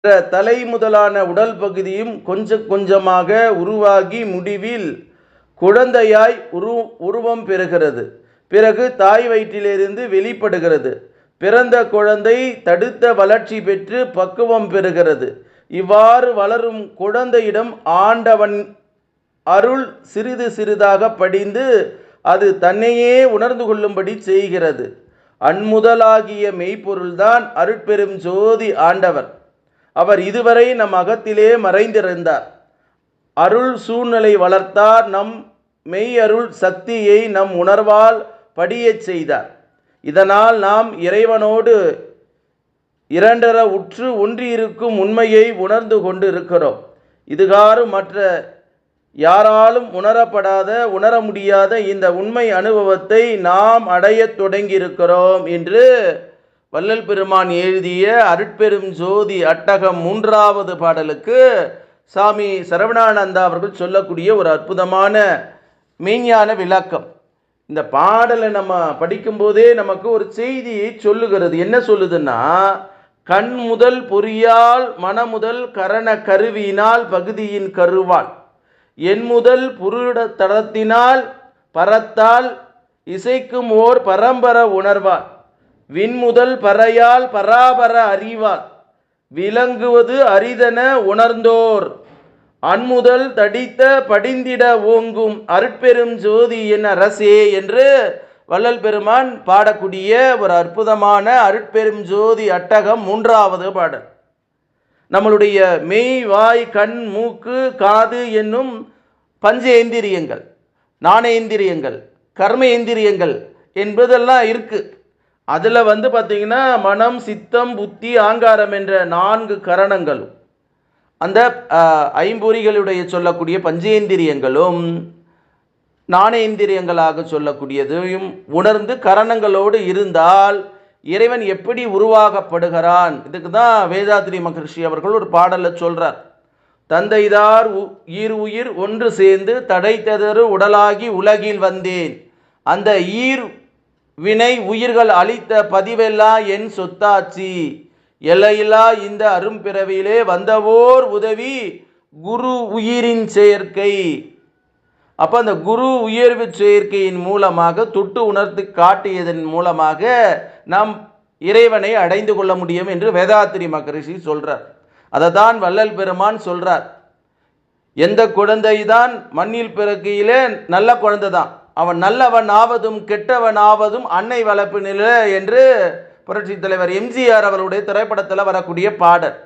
தலை முதலான உடல் பகுதியும் கொஞ்சம் கொஞ்சமாக உருவாகி முடிவில் குழந்தையாய் உருவம் பெறுகிறது. பிறகு தாய் வயிற்றிலிருந்து வெளிப்படுகிறது. பிறந்த குழந்தை தடுத்த வளர்ச்சி பெற்று பக்குவம் பெறுகிறது. இவ்வாறு வளரும் குழந்தையிடம் ஆண்டவன் அருள் சிறிது சிறிதாக படிந்து அது தன்னையே உணர்ந்து கொள்ளும்படி செய்கிறது. அன்முதலாகிய மெய்ப்பொருள்தான் அருட்பெரும் ஜோதி ஆண்டவர். அவர் இதுவரை நம் அகத்திலே மறைந்திருந்தார். அருள் சூழ்நிலை வளர்த்தார். நம் மெய் அருள் சக்தியை நம் உணர்வால் படியச் செய்தார். இதனால் நாம் இறைவனோடு இரண்டர உற்று ஒன்றியிருக்கும் உண்மையை உணர்ந்து கொண்டு இருக்கிறோம். இதுகாறு மற்ற யாராலும் உணர முடியாத இந்த உண்மை அனுபவத்தை நாம் அடையத் தொடங்கியிருக்கிறோம் என்று வள்ளல் பெருமான் எழுதிய அருட்பெரும் ஜோதி அட்டகம் 3வது பாடலுக்கு சாமி சரவணானந்தா அவர்கள் சொல்லக்கூடிய ஒரு அற்புதமான மெய்ஞான விளக்கம். இந்த பாடலை நம்ம படிக்கும்போதே நமக்கு ஒரு செய்தியை சொல்லுகிறது. என்ன சொல்லுதுன்னா, கண் முதல் பொறியால் மனமுதல் கரண கருவியினால் பகுதியின் கருவால் என் முதல் புருட தடத்தினால் பரத்தால் இசைக்கும் ஓர் பரம்பர உணர்வால் விண்முதல் பறையால் பராபர அறிவால் விளங்குவது அரிதென உணர்ந்தோர் அன்முதல் தடித்த படிந்திட ஓங்கும் அருட்பெரும் ஜோதி என் அரசே என்று வள்ளல் பெருமான் பாடக்கூடிய ஒரு அற்புதமான அருட்பெரும் ஜோதி அட்டகம் 3வது பாடல். நம்மளுடைய மெய், வாய், கண், மூக்கு, காது என்னும் பஞ்சேந்திரியங்கள், ஞானேந்திரியங்கள், கர்மேந்திரியங்கள் என்பதெல்லாம் இருக்கு. அதில் பார்த்தீங்கன்னா மனம், சித்தம், புத்தி, ஆங்காரம் என்ற 4 கரணங்களும் அந்த ஐம்பொறிகளுடைய சொல்லக்கூடிய பஞ்சேந்திரியங்களும் ஞானேந்திரியங்களாக சொல்லக்கூடியதையும் உணர்ந்து கரணங்களோடு இருந்தால் இறைவன் எப்படி உருவாகப்படுகிறான், இதுக்கு தான் வேதாத்ரி மகர்ஷி அவர்கள் ஒரு பாடலை சொல்றார். தந்தைதார் உயிர் ஒன்று சேர்ந்து தடைத்ததறு உடலாகி உலகில் வந்தேன், அந்த ஈர் வினை உயிர்கள் அளித்த பதிவெல்லாம் என் சொத்தாச்சி, எல்லையில்லா இந்த அரும்பிறவியிலே வந்தவோர் உதவி குரு உயிரின் செயற்கை. அப்போ அந்த குரு உயர்வு செயற்கையின் மூலமாக தொட்டு உணர்த்து காட்டியதன் மூலமாக நாம் இறைவனை அடைந்து கொள்ள முடியும் என்று வேதாத்ரி மகரிஷி சொல்றார். அதை தான் வள்ளல் பெருமான் சொல்றார். எந்த குழந்தை தான் மண்ணில் பிறக்கையிலே நல்ல குழந்தை தான், அவன் நல்லவன் ஆவதும் கெட்டவன் ஆவதும் அன்னை வளர்ப்பு நிலை என்று புரட்சி தலைவர் எம்ஜிஆர் அவருடைய திரைப்படத்தில் வரக்கூடிய பாடல்.